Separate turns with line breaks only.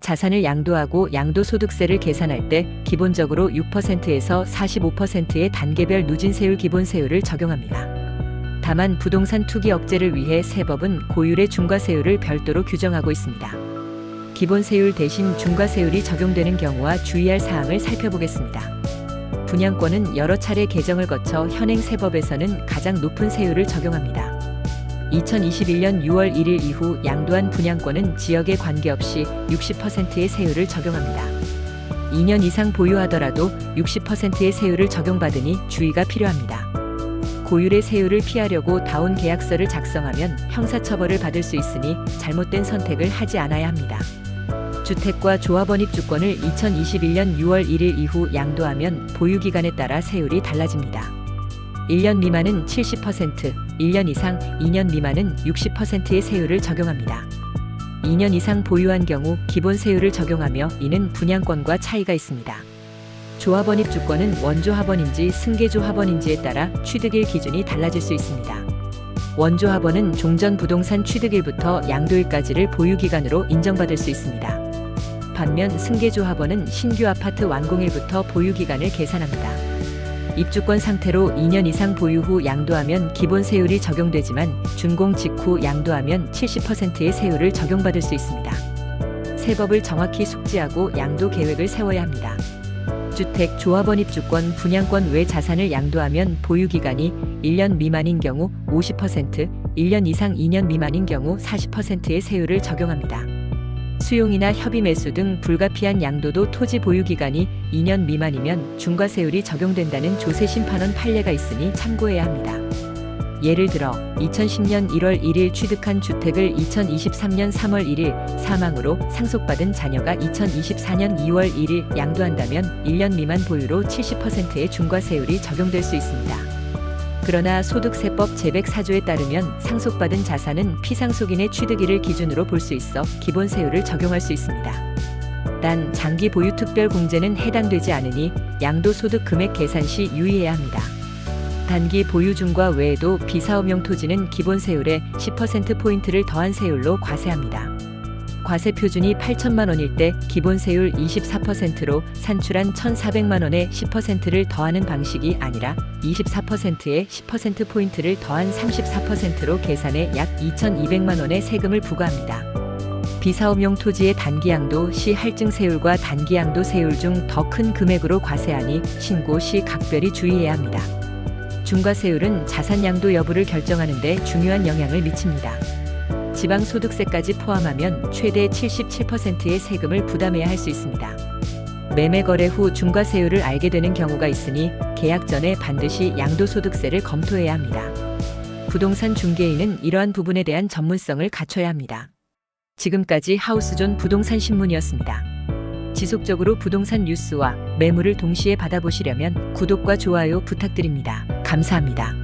자산을 양도하고 양도소득세를 계산할 때 기본적으로 6%에서 45%의 단계별 누진세율 기본세율을 적용합니다. 다만 부동산 투기 억제를 위해 세법은 고율의 중과세율을 별도로 규정하고 있습니다. 기본세율 대신 중과세율이 적용되는 경우와 주의할 사항을 살펴보겠습니다. 분양권은 여러 차례 개정을 거쳐 현행 세법에서는 가장 높은 세율을 적용합니다. 2021년 6월 1일 이후 양도한 분양권은 지역에 관계없이 60%의 세율을 적용합니다. 2년 이상 보유하더라도 60%의 세율을 적용받으니 주의가 필요합니다. 고율의 세율을 피하려고 다운 계약서를 작성하면 형사처벌을 받을 수 있으니 잘못된 선택을 하지 않아야 합니다. 주택과 조합원입 주권을 2021년 6월 1일 이후 양도하면 보유기간에 따라 세율이 달라집니다. 1년 미만은 70%, 1년 이상, 2년 미만은 60%의 세율을 적용합니다. 2년 이상 보유한 경우 기본 세율을 적용하며 이는 분양권과 차이가 있습니다. 조합원입 주권은 원조합원인지 승계조합원인지에 따라 취득일 기준이 달라질 수 있습니다. 원조합원은 종전 부동산 취득일부터 양도일까지를 보유기간으로 인정받을 수 있습니다. 반면 승계조합원은 신규 아파트 완공일부터 보유기간을 계산합니다. 입주권 상태로 2년 이상 보유 후 양도하면 기본 세율이 적용되지만 준공 직후 양도하면 70%의 세율을 적용받을 수 있습니다. 세법을 정확히 숙지하고 양도 계획을 세워야 합니다. 주택, 조합원입 주권, 분양권 외 자산을 양도하면 보유기간이 1년 미만인 경우 50%, 1년 이상 2년 미만인 경우 40%의 세율을 적용합니다. 수용이나 협의 매수 등 불가피한 양도도 토지 보유기간이 2년 미만이면 중과세율이 적용된다는 조세심판원 판례가 있으니 참고해야 합니다. 예를 들어 2010년 1월 1일 취득한 주택을 2023년 3월 1일 사망으로 상속받은 자녀가 2024년 2월 1일 양도한다면 1년 미만 보유로 70%의 중과세율이 적용될 수 있습니다. 그러나 소득세법 제104조에 따르면 상속받은 자산은 피상속인의 취득일을 기준으로 볼 수 있어 기본세율을 적용할 수 있습니다. 단 장기 보유 특별 공제는 해당되지 않으니 양도소득 금액 계산 시 유의해야 합니다. 단기 보유 중과 외에도 비사업용 토지는 기본세율에 10%포인트를 더한 세율로 과세합니다. 과세 표준이 8천만 원일 때 기본세율 24%로 산출한 1,400만 원에 10%를 더하는 방식이 아니라 24%에 10%포인트를 더한 34%로 계산해 약 2,200만 원의 세금을 부과합니다. 비사업용 토지의 단기양도 시 할증세율과 단기양도 세율 중 더 큰 금액으로 과세하니 신고 시 각별히 주의해야 합니다. 중과세율은 자산양도 여부를 결정하는 데 중요한 영향을 미칩니다. 지방소득세까지 포함하면 최대 77%의 세금을 부담해야 할 수 있습니다. 매매 거래 후 중과세율을 알게 되는 경우가 있으니 계약 전에 반드시 양도소득세를 검토해야 합니다. 부동산 중개인은 이러한 부분에 대한 전문성을 갖춰야 합니다. 지금까지 하우스존 부동산 신문이었습니다. 지속적으로 부동산 뉴스와 매물을 동시에 받아보시려면 구독과 좋아요 부탁드립니다. 감사합니다.